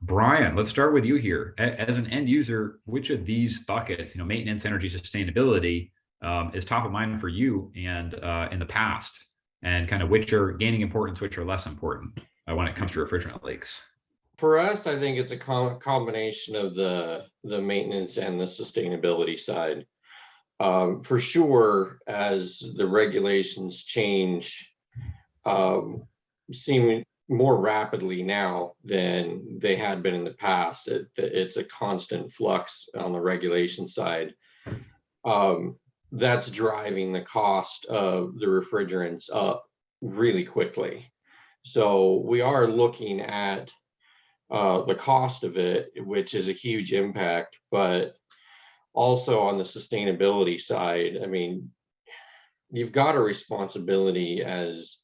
Brian, let's start with you here. As an end user, which of these buckets, maintenance, energy, sustainability, is top of mind for you and in the past, and kind of which are gaining importance, which are less important when it comes to refrigerant leaks? For us, I think it's a combination of the maintenance and the sustainability side. For sure, as the regulations change, seem more rapidly now than they had been in the past. It's a constant flux on the regulation side. That's driving the cost of the refrigerants up really quickly. So we are looking at the cost of it, which is a huge impact, but also on the sustainability side, I mean, you've got a responsibility as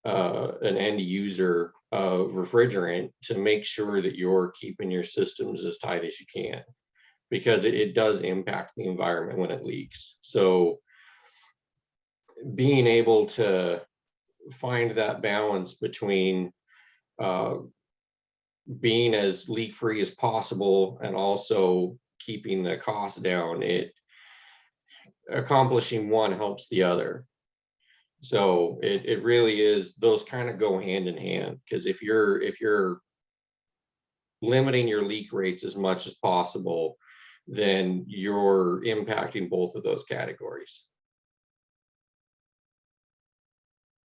an end user of refrigerant to make sure that you're keeping your systems as tight as you can, because it does impact the environment when it leaks. So being able to find that balance between being as leak free as possible and also keeping the cost down, accomplishing one helps the other. So it really is, those kind of go hand in hand, because if you're limiting your leak rates as much as possible, then you're impacting both of those categories.